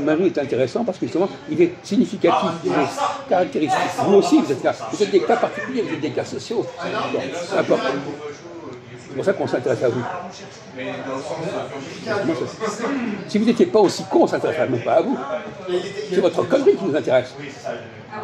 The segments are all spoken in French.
Majou est intéressant parce que justement, il est significatif, il est caractéristique. Vous aussi, vous êtes là. Vous êtes des cas particuliers, vous êtes des cas sociaux. C'est important. C'est pour ça qu'on s'intéresse à vous. Si vous n'étiez pas aussi con, on ne s'intéresserait même pas à vous. C'est votre connerie qui nous intéresse.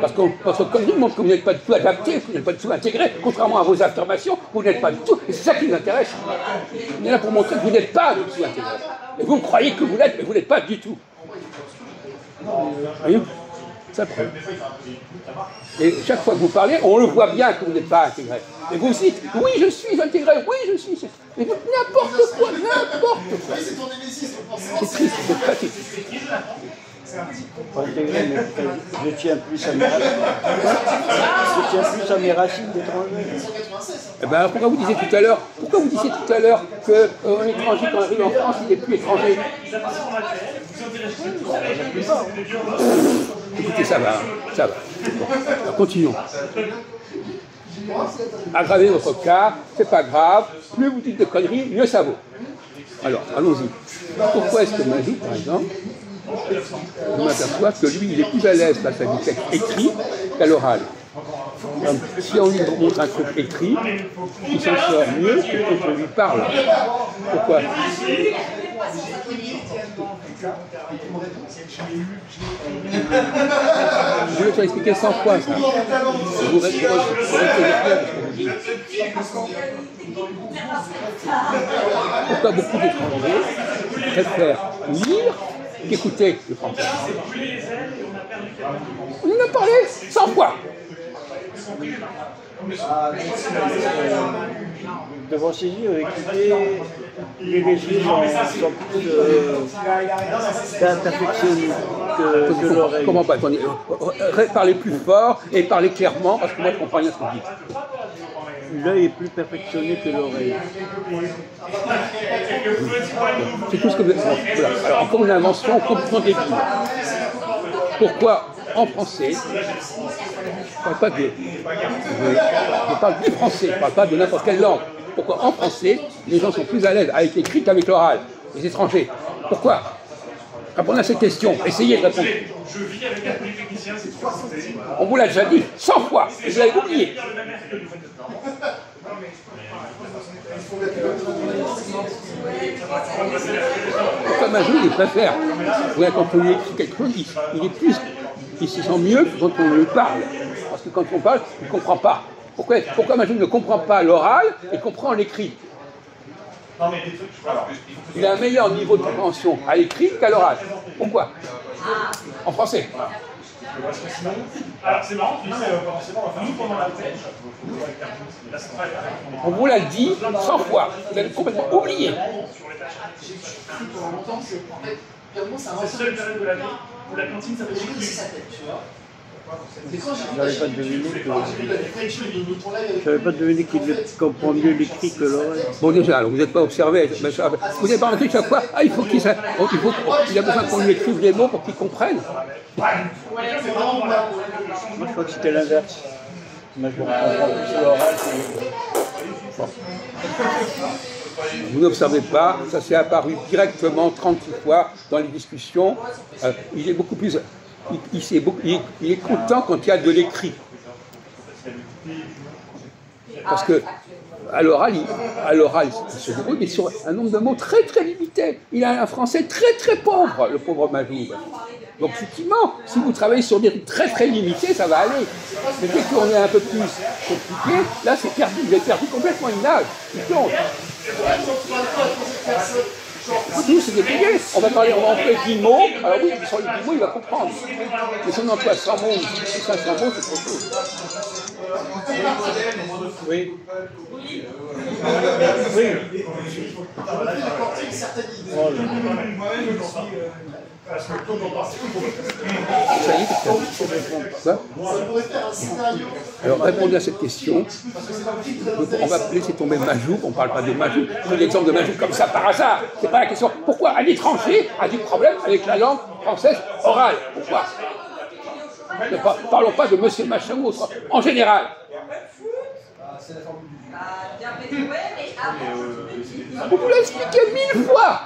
Parce que votre connerie montre que vous n'êtes pas du tout adapté, que vous n'êtes pas du tout intégré, contrairement à vos affirmations, vous n'êtes pas du tout. Et c'est ça qui nous intéresse. On est là pour montrer que vous n'êtes pas du tout intégré. Et vous croyez que vous l'êtes, mais vous n'êtes pas du tout. Voyez ? Ça prend. Et chaque fois que vous parlez, on le voit bien que vous n'êtes pas intégré. Et vous dites, oui, je suis intégré, oui, je suis. Mais n'importe quoi, n'importe quoi. C'est triste, c'est pathétique. Intégré, mais je tiens plus à mes racines. Je tiens plus à mes racines d'étranger. Eh ben, pourquoi vous disiez tout à l'heure qu'un étranger, quand il arrive en France, il n'est plus étranger? Écoutez, ça va. Bon, alors, continuons. Aggravez votre cas, c'est pas grave. Plus vous dites de conneries, mieux ça vaut. Alors, allons-y. Pourquoi est-ce que Majou, par exemple, je m'aperçois que lui, il est plus à l'aise face à du texte écrit qu'à l'oral. Si on lui montre un truc écrit, il s'en sort mieux que quand on lui parle. Pourquoi? Je vais te l'expliquer 100 fois, ça. Vous restez clair de ce que vous dites. Pourquoi beaucoup d'étrangers préfèrent lire qu'écouter le français? On en a parlé 100 fois. Devant ces yeux, écoutez, les yeux sont plus perfectionnés que l'oreille. Comment pas? Attendez, parlez plus fort et parlez clairement, parce que moi je comprends rien à ce que vous dites. L'œil est plus perfectionné que l'oreille. C'est tout ce que vous êtes. Voilà. Alors encore une invention complètement débile. Pourquoi en français, je parle du français, je ne parle pas de n'importe quelle langue. Pourquoi en français, les gens sont plus à l'aise avec l'écrit qu'avec l'oral, les étrangers? Pourquoi? Répondez à cette question, essayez de répondre. On vous l'a déjà dit 100 fois, et vous l'avez oublié. Pourquoi Majou, il préfère? Quand on lui écrit quelque chose, il se sent mieux que quand on lui parle. Parce que quand on parle, il ne comprend pas. Pourquoi Majou ne comprend pas l'oral et comprend l'écrit? Il a un meilleur niveau de compréhension à l'écrit qu'à l'oral. Pourquoi? En français. Alors c'est marrant, tu dis, nous pendant la pêche, on vous l'a dit 100 fois, vous avez complètement oublié. J'ai cru pendant longtemps que, en fait, c'est la seule période de la vie où la cantine ça fait chier sa tête, tu vois. Je n'avais pas deviné qu'il comprend mieux l'écrit que l'oreille. Bon déjà, alors vous n'êtes pas observé. Vous n'avez pas remarqué chaque fois, il a besoin qu'on lui écrive les mots pour qu'il comprenne. Moi je crois que c'était l'inverse. Moi je comprends plus l'oral que Vous n'observez pas, ça s'est apparu directement 36 fois dans les discussions. Il est beaucoup plus... Il est content quand il y a de l'écrit. Parce que à l'oral, il se débrouille, mais sur un nombre de mots très très limité. Il a un français très très pauvre, le pauvre Majou. Donc effectivement, si vous travaillez sur des trucs très très limités, ça va aller. Mais dès qu'on est un peu plus compliqué, là c'est perdu, vous avez perdu complètement une nage. Nous, c'est débrouillé. On va employer 10 mots. Alors oui, sur les 10 mots, il va comprendre. Mais si on emploie 100 mots ou 500 mots, c'est trop chose. Oui. Ça y est, alors répondez à cette question. On va laisser tomber Majou, on ne parle pas de Majou. C'est l'exemple de Majou comme ça par hasard. C'est pas la question. Pourquoi un étranger a du problème avec la langue française orale? Pourquoi? Ne parlons pas de monsieur machin ou autre. En général. Vous l'avez expliqué 1000 fois.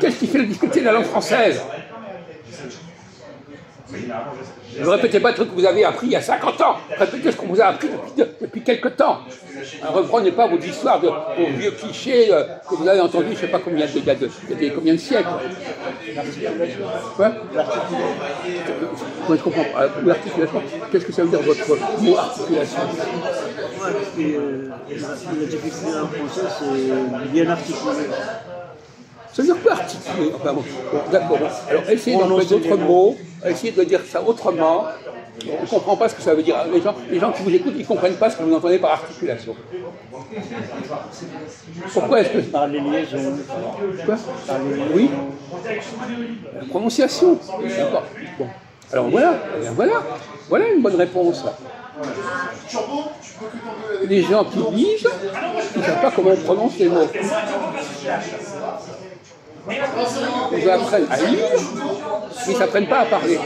Qu'est-ce qui fait la difficulté de la langue française? Ne répétez pas le truc que vous avez appris il y a 50 ans. Répétez ce qu'on vous a appris depuis quelques temps. Ne reprenez pas vos histoires de vos vieux clichés que vous avez entendus, je ne sais pas combien de siècles. Quoi? Moi, je comprends pas. L'articulation, qu'est-ce que ça veut dire votre mot articulation? La difficulté en français, c'est bien articulé. Ça veut dire quoi articuler? Enfin, bon, d'accord. Alors essayez d'employer d'autres mots, essayez de dire ça autrement. On ne comprend pas ce que ça veut dire. Les gens qui vous écoutent, ils ne comprennent pas ce que vous entendez par articulation. Pourquoi est-ce que... Par les liaisons. Quoi? Oui. La prononciation. D'accord. Bon. Alors voilà une bonne réponse. Les gens qui lisent, ils ne savent pas comment on prononce les mots. Ils apprennent à lire, mais ils ne s'apprennent pas à parler.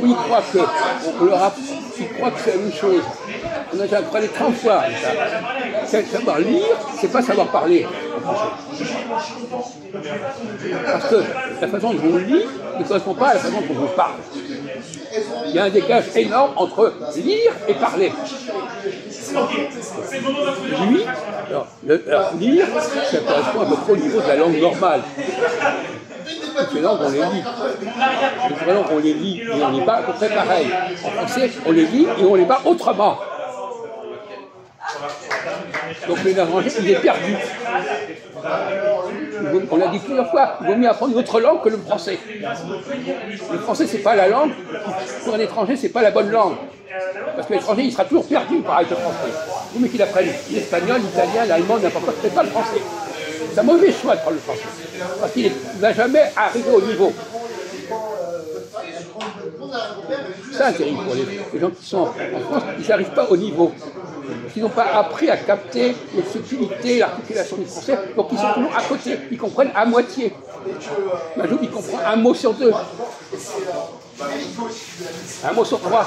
Ils croient que c'est la même chose. On a déjà appris 30 fois. Savoir lire, c'est pas savoir parler. Parce que la façon dont on lit ne correspond pas à la façon dont on parle. Il y a un décalage énorme entre lire et parler. Lire, ça correspond à peu près au niveau de la langue normale. Toutes les langues, on les lit. Les langues, on les lit et on les bat à peu près pareil. En français, on les lit et on les bat autrement. Donc le néerlandais, il est perdu. On l'a dit plusieurs fois, il vaut mieux apprendre une autre langue que le français. Le français, c'est pas la langue. Pour un étranger, c'est pas la bonne langue. Parce que l'étranger, il sera toujours perdu pareil que le français. Vous, mais qu'il apprenne l'espagnol, l'italien, l'allemand, n'importe quoi, c'est pas le français. C'est un mauvais choix de prendre le français. Parce qu'il ne va jamais arriver au niveau. C'est ça terrible pour les gens qui sont en France, ils n'arrivent pas au niveau. Ils n'ont pas appris à capter les subtilités, l'articulation du français, donc ils sont toujours à côté, ils comprennent à moitié. Un jour, ils comprennent un mot sur deux. Un mot sur trois.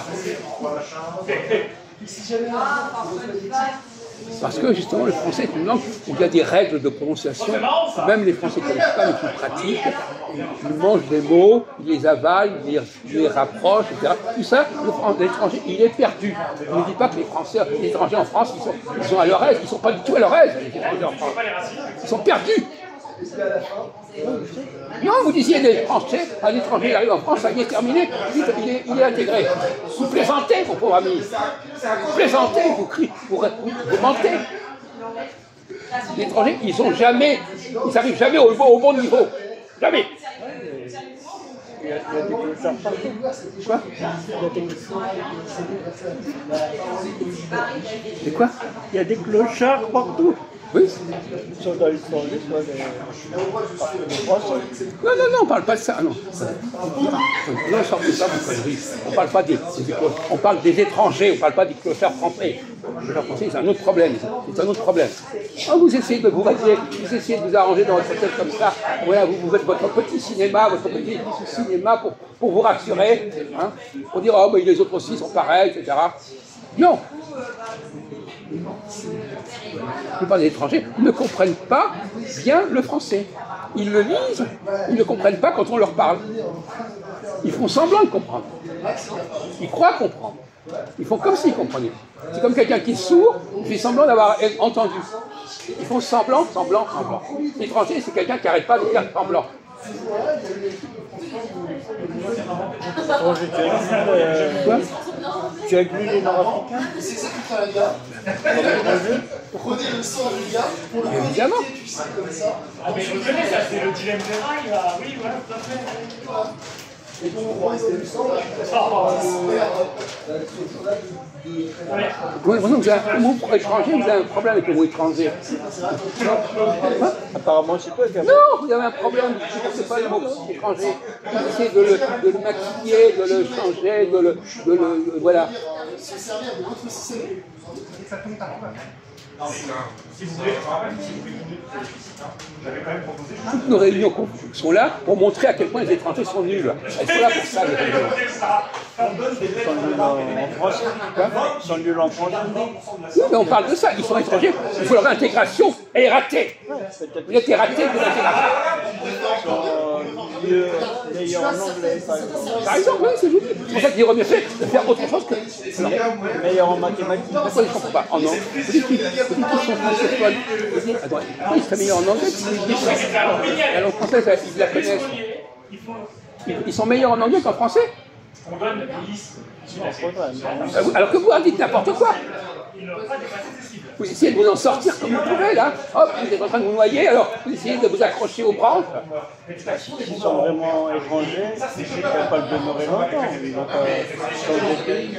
Parce que justement le français est une langue où il y a des règles de prononciation, même les Français qui ne connaissent pas mais qui pratiquent, ils mangent des mots, ils les avalent, ils les rapprochent, etc. Tout ça, l'étranger, il est perdu. On ne dit pas que les étrangers en France, ils sont à leur aise, ils ne sont pas du tout à leur aise, les étrangers en France. Ils sont perdus. Non, vous disiez des Français, un étranger il arrive en France, ça y est terminé, il est intégré. Vous plaisantez, mon pauvre ami. Vous plaisantez, vous criez, vous mentez. Les étrangers, ils n'arrivent jamais au bon niveau. Jamais. Il y a des clochards partout. Quoi? C'est quoi? Il y a des clochards partout. Oui. Ils sont dans l'étranger, soit les Français. Non, on ne parle pas de ça, non. Non, sortez ça, vous conneries. On parle pas on parle des étrangers, on ne parle pas des clochards français. Les clochards français, c'est un autre problème. C'est un autre problème. Oh, vous essayez de vous régler, vous essayez de vous arranger dans votre tête comme ça. Voilà, vous faites votre petit cinéma, votre petit cinéma pour vous rassurer. Hein, pour dire, oh, mais les autres aussi sont pareils, etc. Non. La plupart des étrangers ne comprennent pas bien le français. Ils le lisent, ils ne comprennent pas quand on leur parle. Ils font semblant de comprendre. Ils croient comprendre. Ils font comme s'ils comprenaient. C'est comme quelqu'un qui est sourd, il fait semblant d'avoir entendu. Ils font semblant. L'étranger, c'est quelqu'un qui n'arrête pas de faire semblant. Tu as inclus les Nord-Africains? C'est ça que fait un gars. Prenez le sang du gars pour le évidemment. Tu sais, comme ça. Ah, mais vous connaissez ça, c'est le dilemme de Rail, là. Oui, voilà, tout à fait. Et donc, on va rester du sang, là. Oui, vous avez un mot étranger, vous avez un problème avec le mot étranger. Apparemment, c'est toi qui as... Non, vous avez un problème, vous ne supportez pas le mot étranger. Vous essayez de le maquiller, de le changer, de le voilà. Se servir de votre système. Si vous voulez, je me rappelle, si vous voulez j'avais quand même proposé. Toutes nos réunions sont là pour montrer à quel point les étrangers sont nuls. Elles sont là pour ça, les réunions. Ils sont nuls en français. Ils sont nuls en français. Oui, mais on parle de ça. Ils sont étrangers. Il faut leur intégration. Elle est ratée. Vous êtes raté de l'intégration. Ils sont mieux, meilleurs en anglais, par exemple. Par exemple, oui, c'est joli. C'est pour ça qu'il aurait mieux fait de faire autre chose que. Alors, Meilleurs en mathématiques. pourquoi ils ne comprennent pas en anglais? Vous dites qu'ils sont francophones. Vous dites, attends, pourquoi ils seraient meilleurs en anglais? La langue française, ils la connaissent. Ils sont meilleurs en anglais qu'en français? On donne 10. Alors que vous en dites n'importe quoi. Il n'aura pas dépassé ses cibles. Vous essayez de vous en sortir comme vous pouvez, là. Hop, vous êtes en train de vous noyer, alors vous essayez de vous accrocher aux branches. S'ils sont vraiment étrangers, ils ne vont pas le demeurer longtemps. Ils vont pas changer de pays.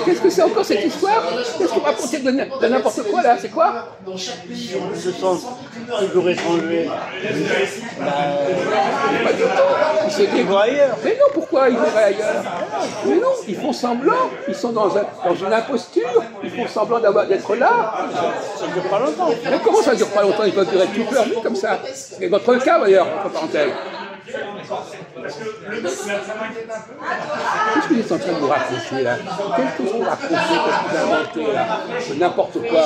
Qu'est-ce que c'est encore cette histoire? Qu'est-ce que vous racontez de n'importe quoi, là? C'est quoi? Ils se sentent toujours étrangers. Pas du tout. Ils se Ils vont ailleurs. Mais non, pourquoi ils vont ailleurs? Mais non, ils font semblant. Ils sont dans une imposture. Ils font semblant d'être là. Ça ne dure pas longtemps. Mais comment ça ne dure pas longtemps? Ils peuvent durer toute leur vie comme ça. C'est votre cas, d'ailleurs, entre parenthèses. Parce que le but, ça m'inquiète un peu. Qu'est-ce que vous êtes en train de vous raconter, là? Qu'est-ce que vous racontez? Qu'est-ce que vous inventez, là? C'est n'importe quoi.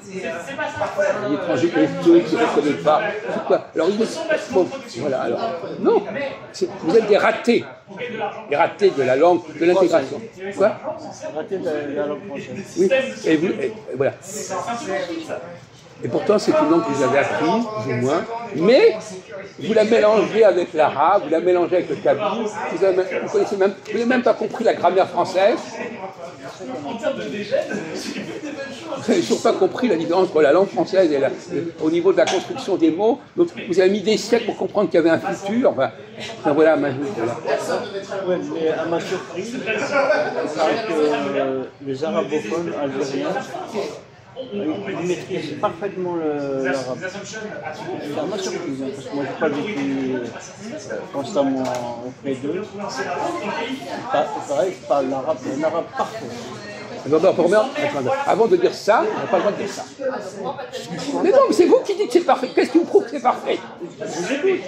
C'est pas ça. Les étrangers honteux qui ne reconnaissent pas. C'est quoi? Alors, bon, voilà, alors. Non, vous êtes des ratés. Des ratés de la langue, de l'intégration. Quoi? Raté de la langue française. Oui, et voilà. Et pourtant, c'est une langue que vous avez apprise, plus ou moins, mais vous la mélangez avec l'arabe, vous la mélangez avec le kabyle, vous connaissez même, vous n'avez même pas compris la grammaire française. Vous n'avez toujours pas compris la différence entre la langue française et au niveau de la construction des mots. Donc, vous avez mis des siècles pour comprendre qu'il y avait un futur. Enfin voilà, maintenant, voilà. Oui, mais à ma surprise, il paraît que les arabophones algériens, ils maîtrisent parfaitement l'arabe. Ça m'a surpris, parce que moi je n'ai pas vécu constamment auprès d'eux. Pareil, je parle l'arabe, un arabe parfait. Avant de dire ça, on n'a pas le droit de dire ça. Mais non, mais c'est vous qui dites que c'est parfait. Qu'est-ce qui vous prouve que c'est parfait?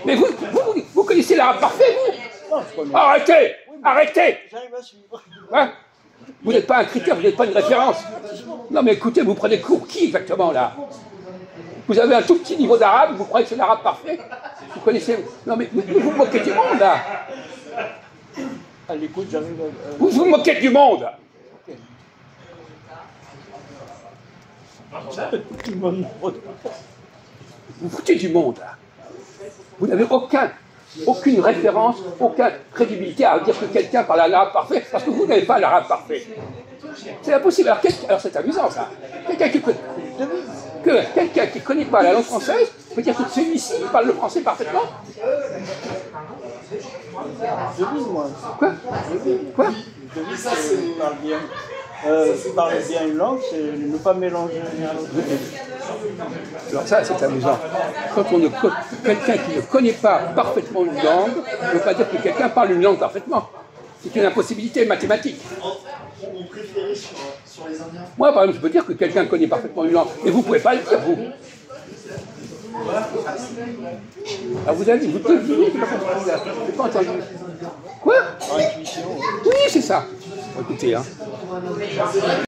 Mais vous connaissez l'arabe parfait, vous? Non, je connais. Arrêtez! Arrêtez! J'arrive à suivre. Hein? Vous n'êtes pas un critère, vous n'êtes pas une référence. Non mais écoutez, vous prenez cours qui exactement là? Vous avez un tout petit niveau d'arabe, vous croyez que c'est l'arabe parfait? Vous connaissez... Non mais vous vous moquez du monde là. À l'écoute, j'arrive à... Vous vous moquez du monde. Tout le monde. Vous foutez du monde là. Vous n'avez aucune référence, aucune crédibilité à dire que quelqu'un parle l'arabe parfait, parce que vous n'avez pas l'arabe parfait. C'est impossible. Alors c'est amusant ça. Quelqu'un qui ne connaît pas la langue française peut dire que celui-ci parle le français parfaitement. Je vis, moi. Quoi? Quoi? Je vis, je parle bien. Parler bien une langue, c'est ne pas mélanger l'un à l'autre. Alors ça, c'est amusant. Quand quelqu'un qui ne connaît pas parfaitement une langue, ne veut pas dire que quelqu'un parle une langue parfaitement. C'est une impossibilité mathématique. On préférait sur les Indiens. Moi, par exemple, je peux dire que quelqu'un connaît parfaitement une langue, mais vous ne pouvez pas le dire, vous. Alors vous avez dit, vous devinez, je n'ai pas entendu. Quoi? Intuition. Oui, c'est ça. Écoutez, hein.